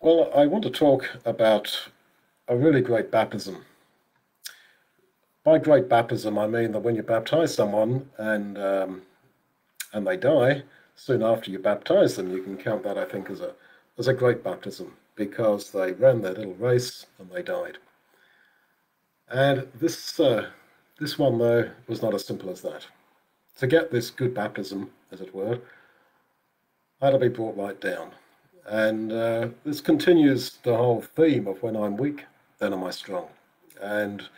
Well, I want to talk about a really great baptism. By great baptism, I mean that when you baptize someone and they die soon after you baptize them, you can count that, I think, as a great baptism because they ran their little race and they died. And this one though was not as simple as that. To get this good baptism, as it were, I had to be brought right down. And this continues the whole theme of when I'm weak, then am I strong. And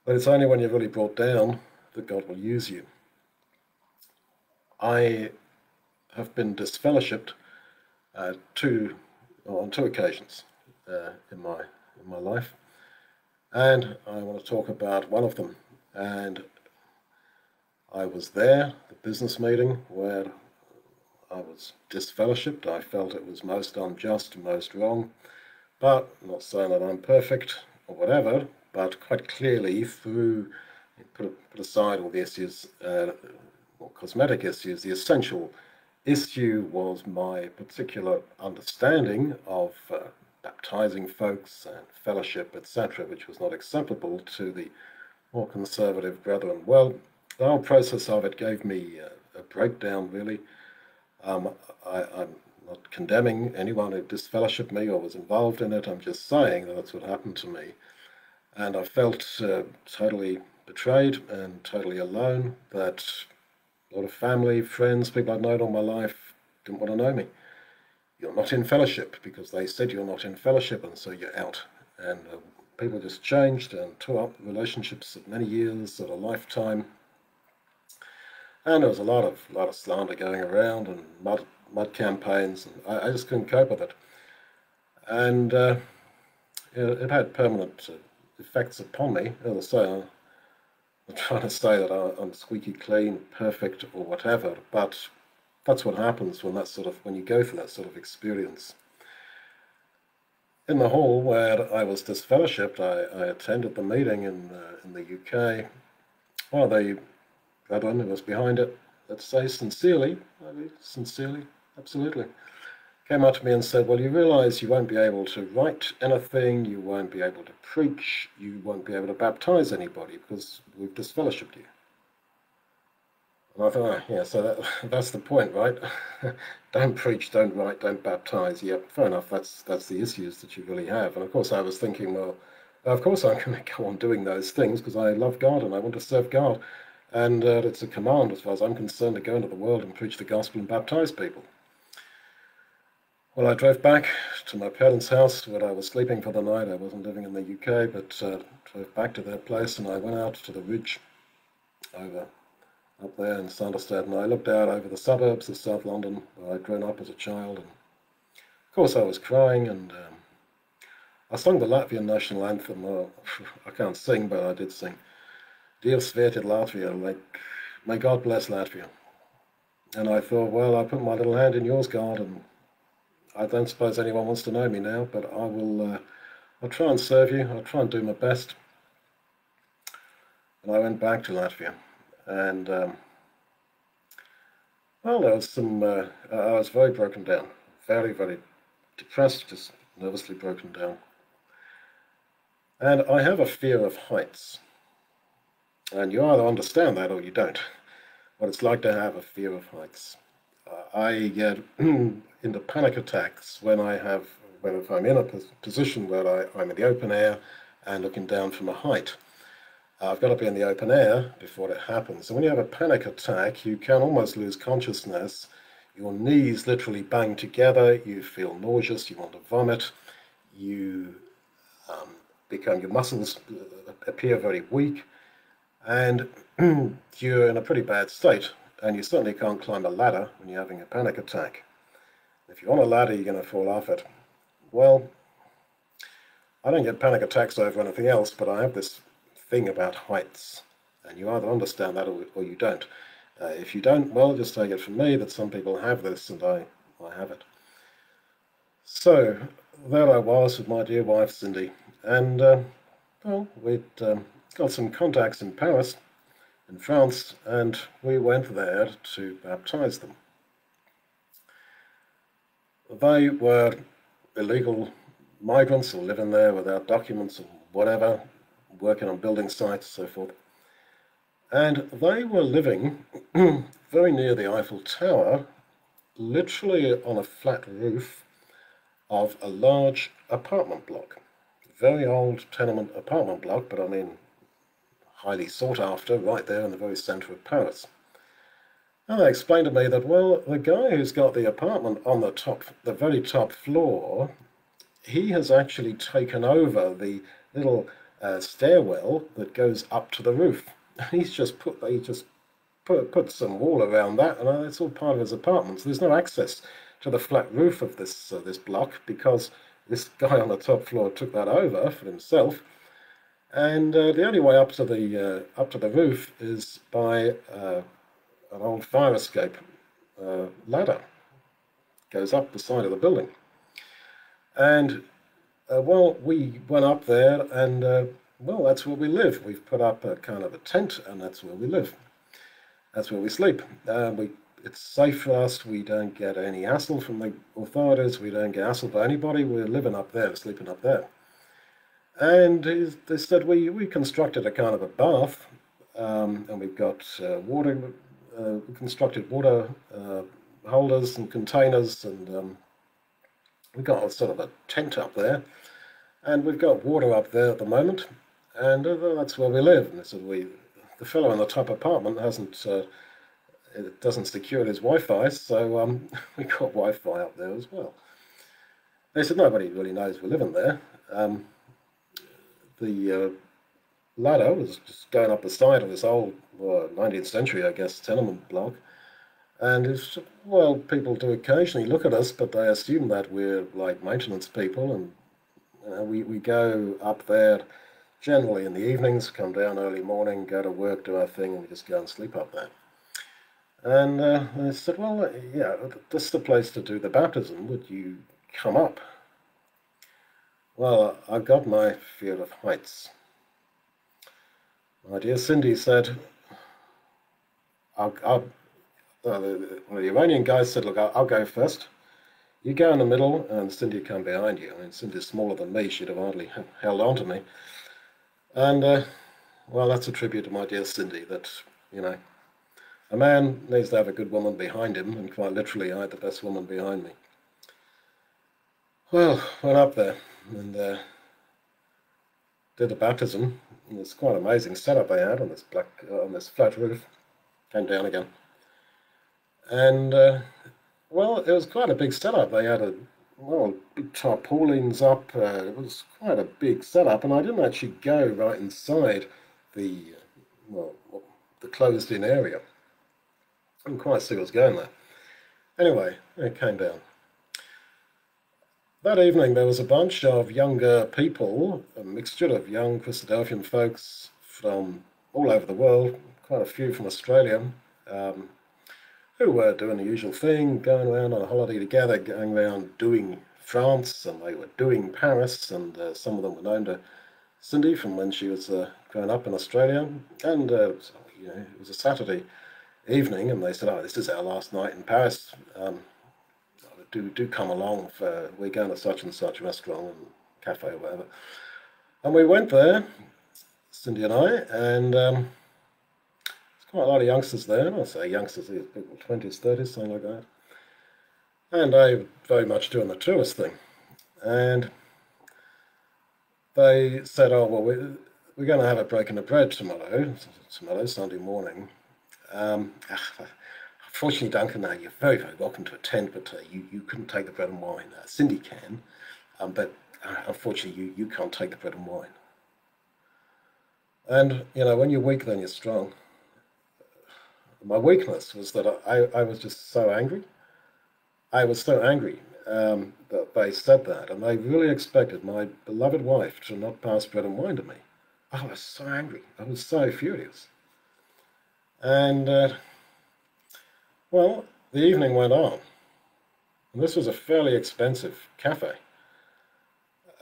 but it's only when you're really brought down that God will use you. I have been disfellowshipped two on two occasions in my life, and I want to talk about one of them. And I was there, the business meeting where I was disfellowshipped. I felt it was most unjust, most wrong, but I'm not saying that I'm perfect or whatever, but quite clearly through put aside all the issues, or cosmetic issues, the essential issue was my particular understanding of baptizing folks and fellowship, etc., which was not acceptable to the more conservative brethren. Well, the whole process of it gave me a breakdown, really. Um, I'm not condemning anyone who disfellowshipped me or was involved in it. I'm just saying that that's what happened to me. And I felt totally betrayed and totally alone, that a lot of family, friends, people I'd known all my life didn't want to know me. You're not in fellowship because they said you're not in fellowship, and so you're out. And people just changed and tore up relationships of many years, of a lifetime. And there was a lot of slander going around and mud campaigns, and I just couldn't cope with it. And it had permanent effects upon me. As I say, I'm not trying to say that I'm squeaky clean, perfect, or whatever, but that's what happens when you go through that sort of experience. In the hall where I was disfellowshipped, I attended the meeting in the UK. One of the brethren who was behind it, let's say sincerely, maybe sincerely, absolutely, came up to me and said, well, you realize you won't be able to write anything, you won't be able to preach, you won't be able to baptize anybody because we've disfellowshipped you. And I thought, oh, yeah, so that's the point, right? Don't preach, don't write, don't baptize. Yep, fair enough, that's the issues that you really have. And of course I was thinking, well, of course I'm going to go on doing those things because I love God and I want to serve God. And it's a command, as far as I'm concerned, to go into the world and preach the gospel and baptize people. Well, I drove back to my parents' house where I was sleeping for the night. I wasn't living in the UK, but drove back to their place, and I went out to the ridge over up there in Sanderstead, and I looked out over the suburbs of South London where I'd grown up as a child. And of course I was crying, and I sung the Latvian national anthem. Well, I can't sing, but I did sing. Dievs svētī Latviju, like, may God bless Latvia. And I thought, well, I put my little hand in yours, God, and I don't suppose anyone wants to know me now, but I'll try and serve you. I'll try and do my best. And I went back to Latvia, and well, there was I was very broken down, very, very depressed, just nervously broken down. And I have a fear of heights. And you either understand that or you don't. What it's like to have a fear of heights. I get into panic attacks when if I'm in a position where I'm in the open air and looking down from a height. I've got to be in the open air before it happens. So when you have a panic attack, you can almost lose consciousness. Your knees literally bang together. You feel nauseous. You want to vomit. You your muscles appear very weak. And you're in a pretty bad state, and you certainly can't climb a ladder when you're having a panic attack. If you're on a ladder, you're going to fall off it. Well, I don't get panic attacks over anything else, but I have this thing about heights, and you either understand that or you don't. If you don't, well, just take it from me that some people have this, and I have it. So there I was with my dear wife, Cindy, and well, we'd got some contacts in Paris, in France, and we went there to baptize them. They were illegal migrants who live in there without documents or whatever, working on building sites, so forth. And they were living very near the Eiffel Tower, literally on a flat roof of a large apartment block. Very old tenement apartment block, but I mean, highly sought after, right there in the very centre of Paris. And they explained to me that, well, the guy who's got the apartment on the very top floor, he has actually taken over the little stairwell that goes up to the roof. He just put some wall around that, and it's all part of his apartment. So there's no access to the flat roof of this block because this guy on the top floor took that over for himself. And the only way up to the roof is by an old fire escape ladder. Goes up the side of the building. And well, we went up there, and well, that's where we live. We've put up a kind of a tent, and that's where we live. That's where we sleep. It's safe for us. We don't get any hassle from the authorities. We don't get hassle by anybody. We're living up there, sleeping up there. And they said we constructed a kind of a bath, and we've got water, constructed water holders and containers, and we've got a sort of a tent up there, and we've got water up there at the moment, and that's where we live. And they said the fellow in the top apartment doesn't secure his Wi-Fi, so we got Wi-Fi up there as well. They said nobody really knows we're living there. The ladder was just going up the side of this old 19th century, I guess, tenement block. And it's, well, people do occasionally look at us, but they assume that we're like maintenance people, and we go up there generally in the evenings, come down early morning, go to work, do our thing, and we just go and sleep up there. And I said, well, yeah, this is the place to do the baptism. Would you come up? Well, I got my fear of heights. My dear Cindy said, the Iranian guy said, look, I'll go first. You go in the middle, and Cindy come behind you. I mean, Cindy's smaller than me. She'd have hardly held on to me. And, well, that's a tribute to my dear Cindy, that, you know, a man needs to have a good woman behind him, and quite literally, I had the best woman behind me. Well, went up there and did the baptism. And it's quite an amazing setup they had on this flat roof. Came down again. And, well, it was quite a big setup. They had big tarpaulins up. It was quite a big setup, and I didn't actually go right inside the closed-in area. I didn't quite see what was going there. Anyway, it came down. That evening there was a bunch of younger people, a mixture of young Christadelphian folks from all over the world, quite a few from Australia, who were doing the usual thing, going around on a holiday together, going around doing France, and they were doing Paris, and some of them were known to Cindy from when she was growing up in Australia. And it was a Saturday evening, and they said, oh, this is our last night in Paris. Do come along, we're going to such and such restaurant and cafe or whatever. And we went there, Cindy and I, and there's quite a lot of youngsters there. And I say youngsters, people 20s, 30s, something like that. And they were very much doing the tourist thing. And they said, oh, well, we're going to have a break in the bread tomorrow, Sunday morning. Unfortunately, Duncan, you're very, very welcome to attend, but you couldn't take the bread and wine. Cindy can, but unfortunately, you can't take the bread and wine. And, you know, when you're weak, then you're strong. My weakness was that I was just so angry. I was so angry that they said that, and they really expected my beloved wife to not pass bread and wine to me. I was so angry. I was so furious. And well, the evening went on, and this was a fairly expensive cafe.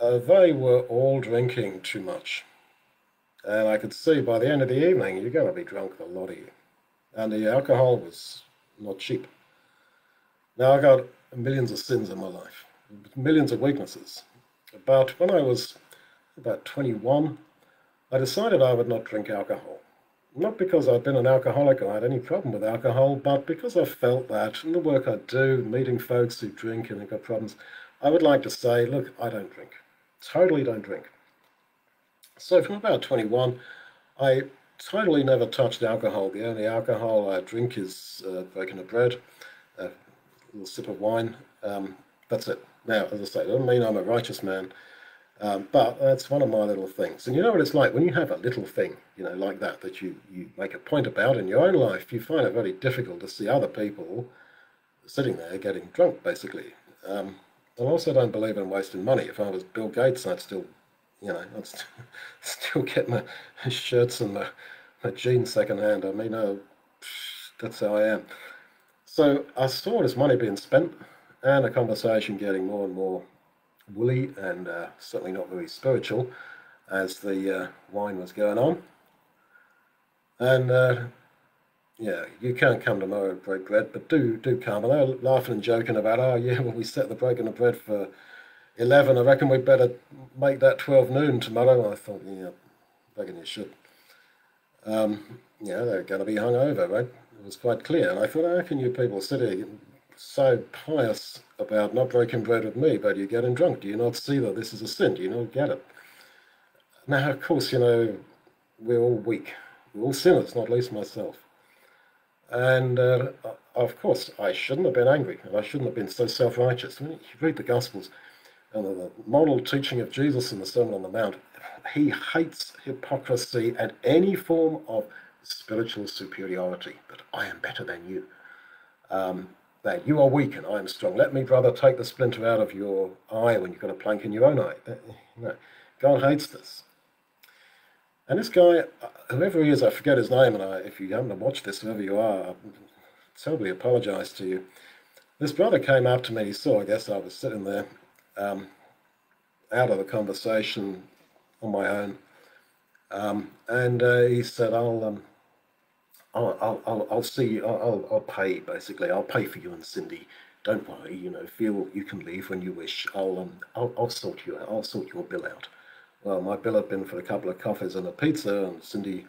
They were all drinking too much, and I could see by the end of the evening, you're going to be drunk, a lot of you. And the alcohol was not cheap. Now, I got millions of sins in my life, millions of weaknesses. But when I was about 21, I decided I would not drink alcohol. Not because I'd been an alcoholic or had any problem with alcohol, but because I felt that in the work I do, meeting folks who drink and have got problems, I would like to say, look, I don't drink. Totally don't drink. So from about 21, I totally never touched alcohol. The only alcohol I drink is breaking of bread, a little sip of wine. That's it. Now, as I say, it doesn't mean I'm a righteous man, but that's one of my little things. And you know what it's like when you have a little thing, like that you make a point about in your own life, you find it very difficult to see other people sitting there getting drunk, basically. I also don't believe in wasting money. If I was Bill Gates, I'd still, I'd still get my shirts and my jeans secondhand. I mean, that's how I am. So I saw this money being spent and a conversation getting more and more woolly and certainly not very spiritual as the wine was going on. And yeah, you can't come tomorrow and break bread, but do come. And they're laughing and joking about, oh yeah, well we set the breaking of bread for 11. I reckon we better make that 12 noon tomorrow. And I thought, yeah, I reckon you should. Yeah, they're going to be hungover, right? It was quite clear. And I thought, how can you people sit here so pious about not breaking bread with me, but you're getting drunk? Do you not see that this is a sin? Do you not get it? Now, of course, we're all weak. We're all sinners, not least myself. And of course, I shouldn't have been angry, and I shouldn't have been so self-righteous. When you read the Gospels and the moral teaching of Jesus in the Sermon on the Mount, he hates hypocrisy and any form of spiritual superiority, that I am better than you. That you are weak and I am strong. Let me, brother, take the splinter out of your eye when you've got a plank in your own eye. No, God hates this. And this guy, whoever he is, I forget his name, and if you happen to watch this, whoever you are, I terribly apologise to you. This brother came up to me, he saw, I guess I was sitting there, out of the conversation on my own, and he said, I'll see, I'll pay, basically, I'll pay for you and Cindy. Don't worry, feel you can leave when you wish. I'll sort you out, I'll sort your bill out. Well, my bill had been for a couple of coffees and a pizza, and Cindy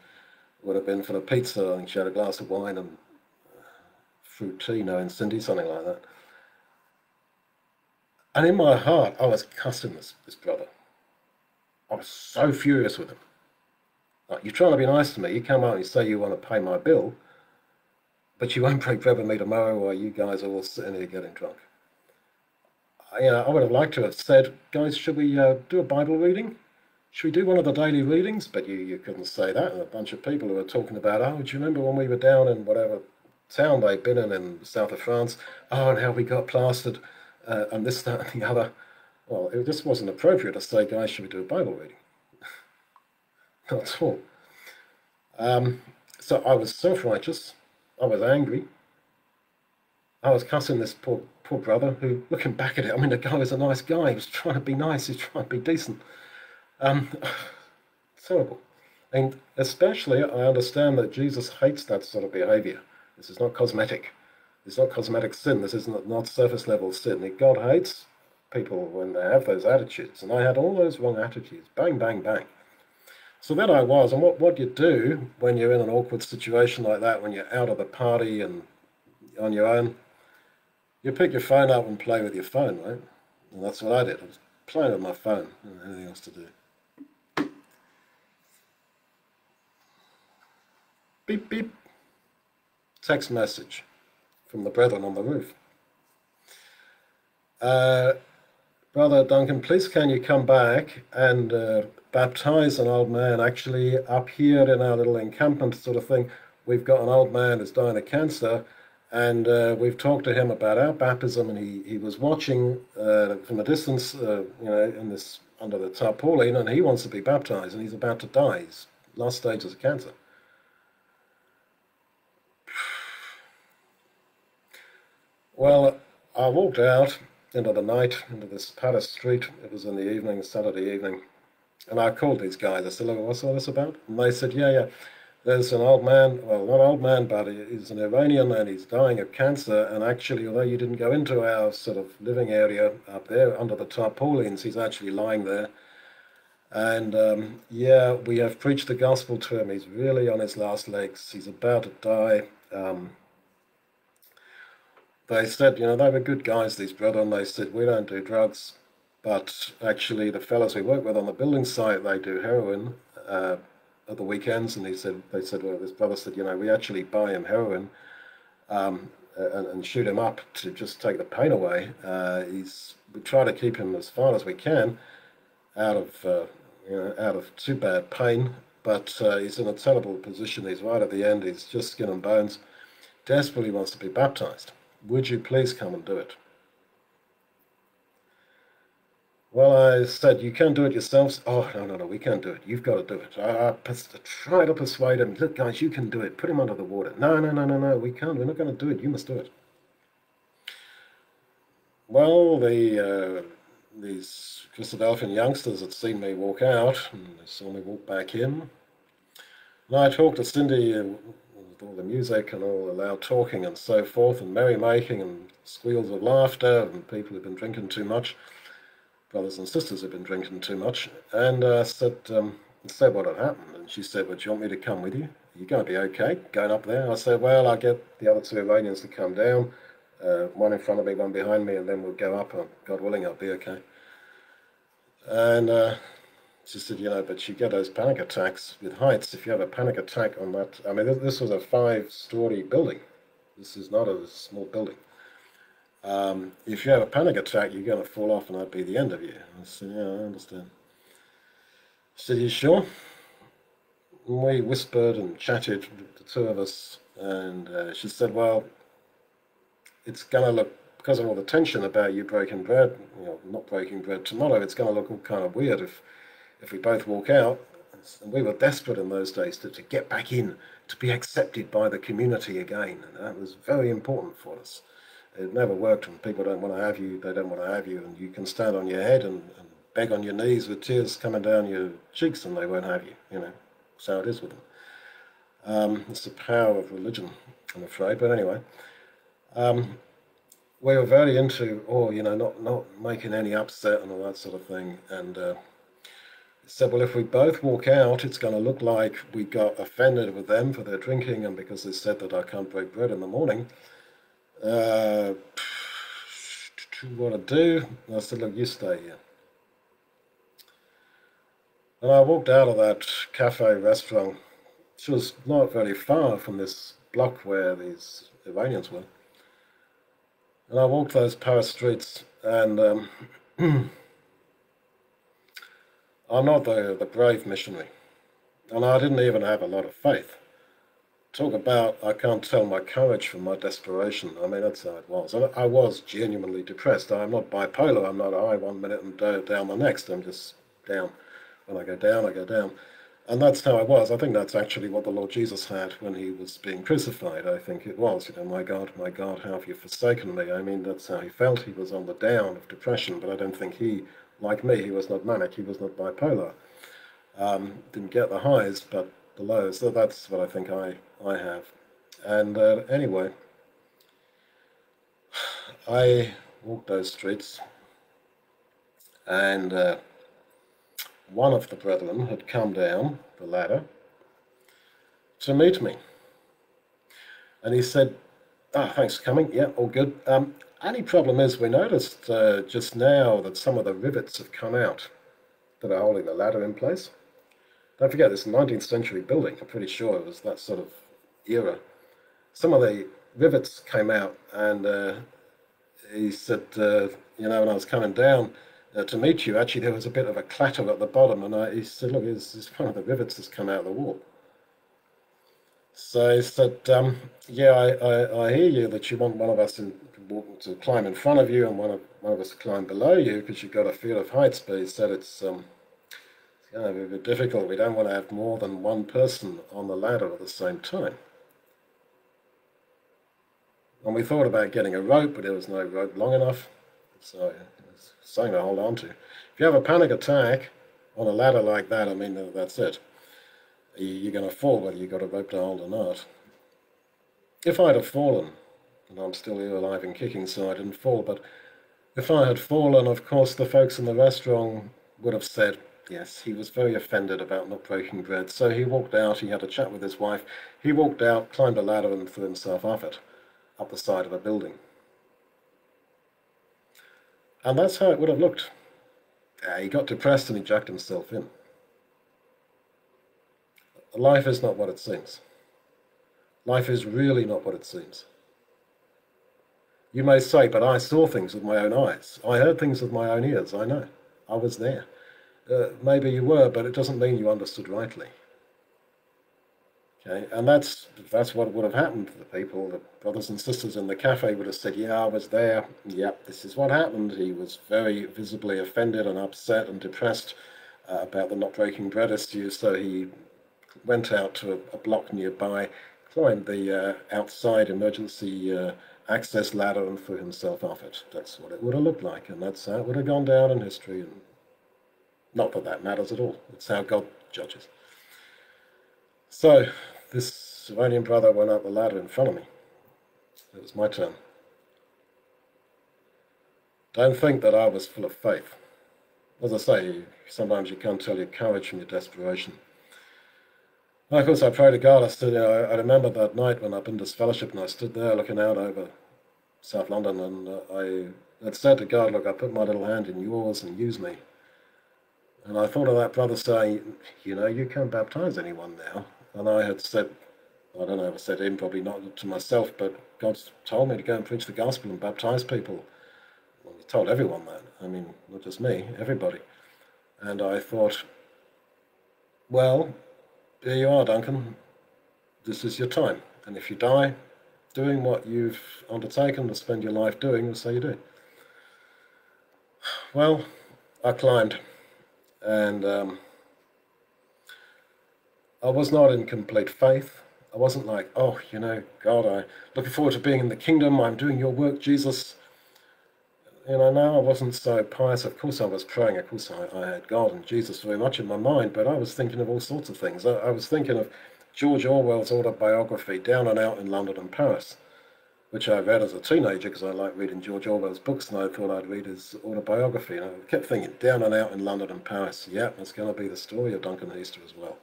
would have been for the pizza. I think she had a glass of wine and fruit tea, knowing Cindy, something like that. And in my heart, I was cussing this brother. I was so furious with him. Like, you're trying to be nice to me. You come out and you say you want to pay my bill, but you won't break bread with me tomorrow while you guys are all sitting here getting drunk. I would have liked to have said, guys, should we do a Bible reading? Should we do one of the daily readings? But you couldn't say that. And a bunch of people who were talking about, oh, do you remember when we were down in whatever town they'd been in the south of France? Oh, and how we got plastered, and this, that, and the other. Well, it just wasn't appropriate to say, guys, should we do a Bible reading? Not at all. So I was self-righteous. I was angry. I was cussing this poor brother who, looking back at it, I mean, the guy was a nice guy. He was trying to be nice. He was trying to be decent. Terrible. And especially, I understand that Jesus hates that sort of behavior. This is not cosmetic. It's not cosmetic sin. This is not surface level sin. God hates people when they have those attitudes. And I had all those wrong attitudes. Bang, bang, bang. So then I was. And what you do when you're in an awkward situation like that, when you're out of the party and on your own, you pick your phone up and play with your phone, right? And that's what I did. I was playing with my phone. I didn't have anything else to do. Beep, beep. Text message from the brethren on the roof. Brother Duncan, please can you come back and baptize an old man? Actually, up here in our little encampment sort of thing, we've got an old man who's dying of cancer, and we've talked to him about our baptism, and he was watching from a distance, in this under the tarpaulin, and he wants to be baptized, and he's about to die. He's last stages of cancer. Well, I walked out into the night, into this Paris street. It was in the evening, Saturday evening. And I called these guys. I said, look, what's all this about? And they said, yeah. There's an old man, well, not old man, but he's an Iranian and he's dying of cancer. And actually, although you didn't go into our sort of living area up there under the tarpaulins, he's actually lying there. And yeah, we have preached the gospel to him. He's really on his last legs. He's about to die. They said, they were good guys, these brethren. They said, we don't do drugs. But actually, the fellows we work with on the building site, they do heroin at the weekends. And they said, well, this brother said, we actually buy him heroin and shoot him up to just take the pain away. We try to keep him as far as we can out of too bad pain. But he's in a terrible position. He's right at the end. He's just skin and bones. Desperately wants to be baptized. Would you please come and do it? Well, I said, you can do it yourselves. Oh, no, we can't do it. You've got to do it. I try to persuade him. Look, guys, you can do it. Put him under the water. No, we can't. We're not going to do it. You must do it. Well, these Christadelphian youngsters had seen me walk out, and they saw me walk back in. And I talked to Cindy with all the music and all the loud talking and so forth, and merrymaking and squeals of laughter, and people who've been drinking too much. Brothers and sisters have been drinking too much, and said what had happened. And she said, well, do you want me to come with you? Are you going to be okay going up there? I said, well, I'll get the other two Iranians to come down, one in front of me, one behind me, and then we'll go up, and God willing, I'll be okay. And she said, but you get those panic attacks with heights. If you have a panic attack on that, I mean, this was a 5-story building. This is not a small building. If you have a panic attack, you're going to fall off and that'd be the end of you. I said, yeah, I understand. She said, you sure? And we whispered and chatted, the two of us, and she said, well, it's going to look, because of all the tension about you breaking bread, not breaking bread tomorrow, it's going to look all kind of weird if we both walk out. And we were desperate in those days to get back in, to be accepted by the community again, and that was very important for us. It never worked when people don't want to have you, they don't want to have you, and you can stand on your head and beg on your knees with tears coming down your cheeks and they won't have you, That's how it is with them. It's the power of religion, I'm afraid, but anyway. We were very into, not making any upset and all that sort of thing, and said, well, if we both walk out, it's going to look like we got offended with them for their drinking and because they said that I can't break bread in the morning. What I do? And I said, look, you stay here. And I walked out of that cafe restaurant, which was not very far from this block where these Iranians were. And I walked those Paris streets, and I'm not the brave missionary. And I didn't even have a lot of faith. Talk about, I can't tell my courage from my desperation. I mean, that's how it was. And I was genuinely depressed. I'm not bipolar. I'm not high 1 minute and down the next. I'm just down. When I go down, I go down. And that's how I was. I think that's actually what the Lord Jesus had when he was being crucified. I think it was, my God, how have you forsaken me? I mean, that's how he felt. He was on the down of depression, but I don't think he, like me, he was not manic. He was not bipolar. Didn't get the highs, but the lows. So that's what I think I have. And anyway, I walked those streets, and one of the brethren had come down the ladder to meet me. And he said, thanks for coming. Yeah, all good. Only problem is we noticed just now that some of the rivets have come out that are holding the ladder in place. Don't forget, this 19th century building. I'm pretty sure it was that sort of era. Some of the rivets came out, and he said, when I was coming down to meet you, actually there was a bit of a clatter at the bottom, and he said, look, this one of the rivets has come out of the wall. So he said, yeah, I hear you that you want one of us to climb in front of you and one of us to climb below you because you've got a fear of heights, but he said it's going to be a bit difficult. We don't want to have more than one person on the ladder at the same time. And we thought about getting a rope, but there was no rope long enough. So it's something to hold on to. If you have a panic attack on a ladder like that, I mean, that's it. You're going to fall whether you've got a rope to hold or not. If I'd have fallen, and I'm still here alive and kicking, so I didn't fall, but if I had fallen, of course, the folks in the restaurant would have said, yes, he was very offended about not breaking bread. So he walked out, he had a chat with his wife. He walked out, climbed a ladder, and threw himself off it, up the side of a building. And that's how it would have looked. He got depressed and he jacked himself in. Life is not what it seems. Life is really not what it seems. You may say, but I saw things with my own eyes. I heard things with my own ears. I know. I was there. Maybe you were, but it doesn't mean you understood rightly. Okay, and that's what would have happened to the people. The brothers and sisters in the cafe would have said, yeah, I was there. Yep, this is what happened. He was very visibly offended and upset and depressed about the not breaking bread issue, so he went out to a block nearby, climbed the outside emergency access ladder and threw himself off it. That's what it would have looked like, and that's how it would have gone down in history. And not that that matters at all. It's how God judges. So this Iranian brother went up the ladder in front of me. It was my turn. Don't think that I was full of faith. As I say, sometimes you can't tell your courage from your desperation. Of course, I prayed to God. I remember that night when I'd been disfellowship and I stood there looking out over South London, and I had said to God, look, I put my little hand in yours and use me. And I thought of that brother saying, you know, you can't baptize anyone now. And I had said, I don't know if I said him, probably not to myself, but God's told me to go and preach the gospel and baptize people. Well, he told everyone that. I mean, not just me, everybody. And I thought, well, here you are, Duncan. This is your time. And if you die doing what you've undertaken to spend your life doing, we'll say you do. Well, I climbed, and I was not in complete faith. I wasn't like, oh, you know, God, I'm looking forward to being in the kingdom. I'm doing your work, Jesus. You know, no, I wasn't so pious. Of course I was praying. Of course I had God and Jesus very much in my mind, but I was thinking of all sorts of things. I was thinking of George Orwell's autobiography, Down and Out in London and Paris, which I read as a teenager because I liked reading George Orwell's books, and I thought I'd read his autobiography. And I kept thinking, Down and Out in London and Paris. Yeah, that's going to be the story of Duncan Easter as well.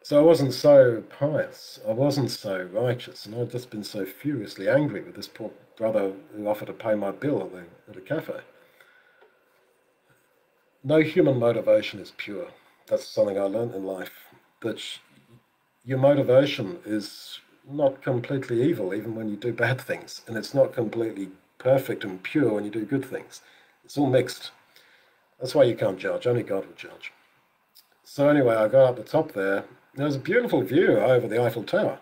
So I wasn't so pious, I wasn't so righteous, and I'd just been so furiously angry with this poor brother who offered to pay my bill at a cafe. No human motivation is pure. That's something I learned in life, that your motivation is not completely evil even when you do bad things, and it's not completely perfect and pure when you do good things. It's all mixed. That's why you can't judge, only God will judge. So anyway, I got up the top there. There was a beautiful view over the Eiffel Tower.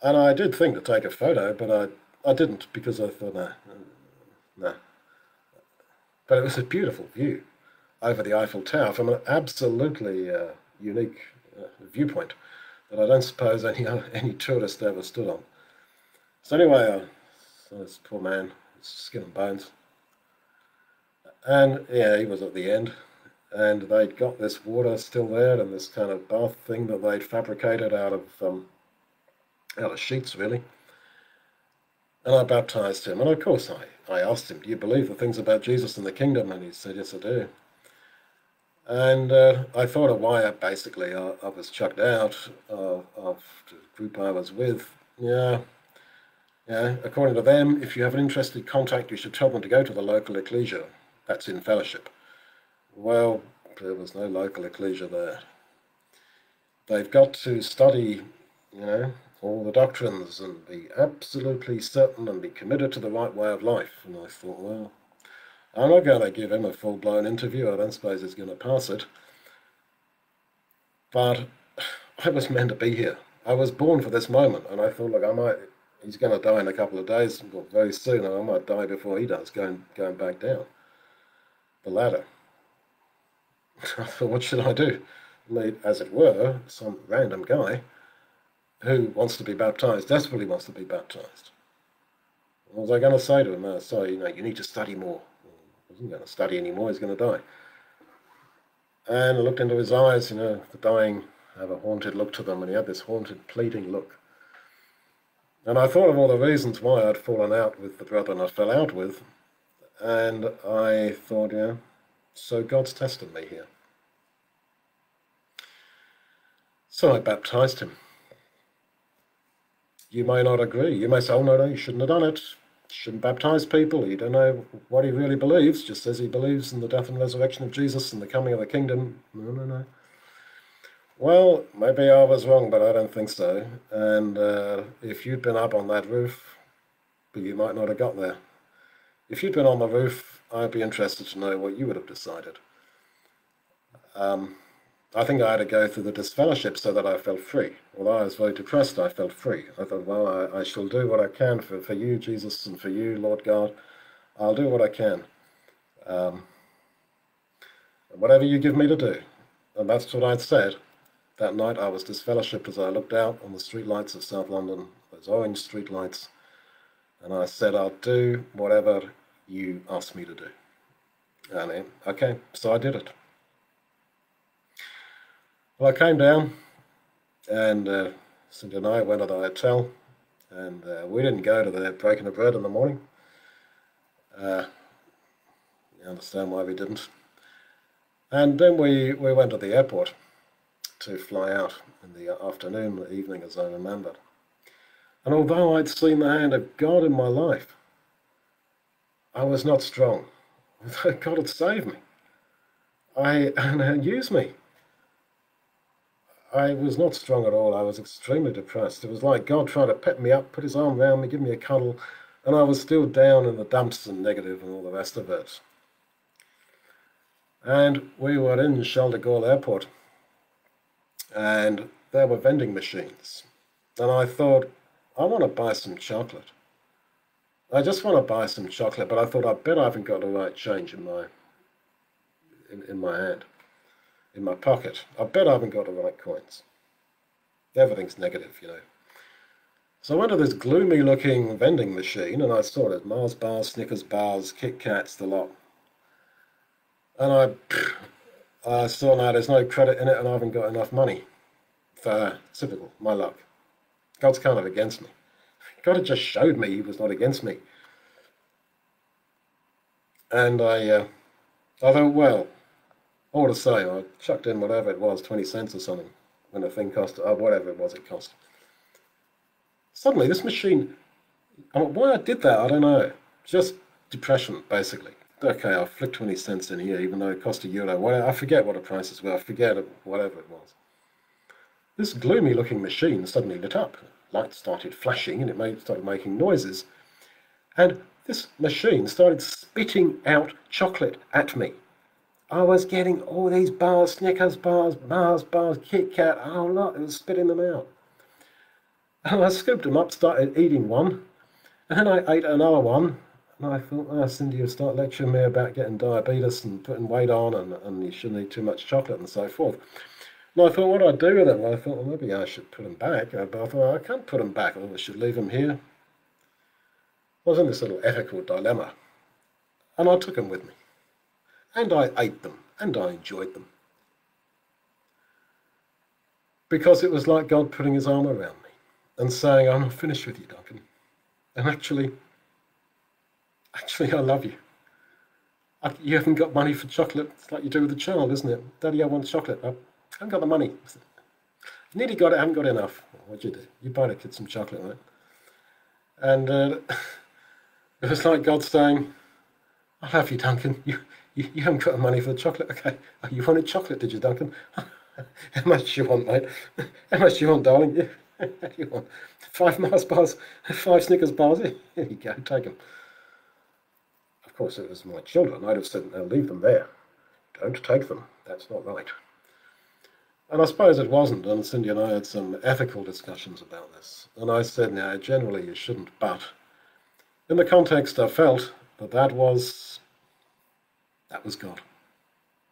And I did think to take a photo, but I didn't, because I thought, no. But it was a beautiful view over the Eiffel Tower from an absolutely unique viewpoint that I don't suppose any tourist ever stood on. So anyway, so this poor man, skin and bones. And yeah, he was at the end. And they'd got this water still there and this kind of bath thing that they'd fabricated out of sheets, really. And I baptized him. And of course I asked him, do you believe the things about Jesus and the kingdom? And he said, yes, I do. And I thought of why basically I was chucked out of the group I was with. Yeah, according to them, if you have an interested contact, you should tell them to go to the local ecclesia. That's in fellowship. Well, there was no local ecclesia there. They've got to study, you know, all the doctrines and be absolutely certain and be committed to the right way of life. And I thought, well, I'm not going to give him a full-blown interview. I don't suppose he's going to pass it. But I was meant to be here. I was born for this moment, and I thought, look, he's going to die in a couple of days, well, very soon, and I might die before he does, going back down the ladder. I thought, what should I do? Meet, as it were, some random guy who wants to be baptized, desperately wants to be baptized. What was I going to say to him? So, you know, you need to study more. He wasn't going to study anymore, he's going to die. And I looked into his eyes, the dying have a haunted look to them, and he had this haunted, pleading look. And I thought of all the reasons why I'd fallen out with the brethren I fell out with, and I thought, so God's testing me here. So I baptized him. You may not agree. You may say, oh, no, you shouldn't have done it. Shouldn't baptize people. You don't know what he really believes, just as he believes in the death and resurrection of Jesus and the coming of the kingdom. No. Well, maybe I was wrong, but I don't think so. And if you'd been up on that roof, you might not have got there. If you'd been on the roof, I'd be interested to know what you would have decided. I think I had to go through the disfellowship so that I felt free. Although I was very depressed, I felt free. I thought, well, I shall do what I can for you, Jesus, and for you, Lord God. I'll do what I can. Whatever you give me to do. And that's what I'd said. That night I was disfellowshipped as I looked out on the streetlights of South London, those orange streetlights, and I said, I'll do whatever you ask me to do. And okay, so I did it. Well, I came down, and Cindy and I went to the hotel, and we didn't go to the breaking of bread in the morning. You understand why we didn't. And then we went to the airport to fly out in the afternoon, the evening, as I remember. And although I'd seen the hand of God in my life, I was not strong. God had saved me. And used me. I was not strong at all. I was extremely depressed. It was like God trying to pet me up, put his arm around me, give me a cuddle, and I was still down in the dumps and negative and all the rest of it. And we were in Charles de Gaulle Airport, and there were vending machines. And I thought, I want to buy some chocolate. I just want to buy some chocolate, but I thought, I bet I haven't got the right change in my hand, in my pocket. I bet I haven't got the right coins. Everything's negative, So I went to this gloomy-looking vending machine, and I saw it, Mars bars, Snickers bars, Kit Kats, the lot. And I saw now there's no credit in it, and I haven't got enough money. For typical, my luck. God's kind of against me. God had just showed me he was not against me. And I thought, well, all to say, I chucked in whatever it was, 20 cents or something, when the thing cost, whatever it was it cost. Suddenly, this machine, why I did that, I don't know. Just depression, basically. Okay, I'll flick 20 cents in here, even though it cost €1. Whatever, I forget what the prices were. I forget whatever it was. This gloomy-looking machine suddenly lit up. Lights started flashing, and it started making noises. And this machine started spitting out chocolate at me. I was getting all these bars, Snickers bars, Mars bars, Kit Kat, a whole lot. It was spitting them out. And I scooped them up, started eating one, and then I ate another one. And I thought, Cindy, you'll start lecturing me about getting diabetes and putting weight on, and you shouldn't eat too much chocolate and so forth. And I thought, what do I do with them? Well, I thought, well, maybe I should put them back. But I thought, I can't put them back. I should leave them here. I was in this little ethical dilemma. And I took them with me. And I ate them. And I enjoyed them. Because it was like God putting his arm around me and saying, I'm not finished with you, Duncan. And actually, I love you. You haven't got money for chocolate. It's like you do with a child, isn't it? Daddy, I want chocolate. I haven't got the money. Nearly got it, I haven't got enough. What'd you do? You buy the kid some chocolate, right? And it was like God saying, I love you, Duncan. You haven't got the money for the chocolate. Okay. Oh, you wanted chocolate, did you, Duncan? How much do you want, mate? How much do you want, darling? How do you want? 5 Mars bars, 5 Snickers bars. Here you go, take them. Of course, it was my children. I'd have said, no, leave them there. Don't take them. That's not right. And I suppose it wasn't, and Cindy and I had some ethical discussions about this. And I said, no, generally you shouldn't, but in the context I felt that was God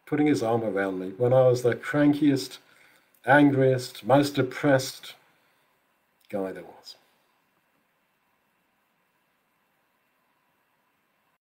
putting his arm around me when I was the crankiest, angriest, most depressed guy there was.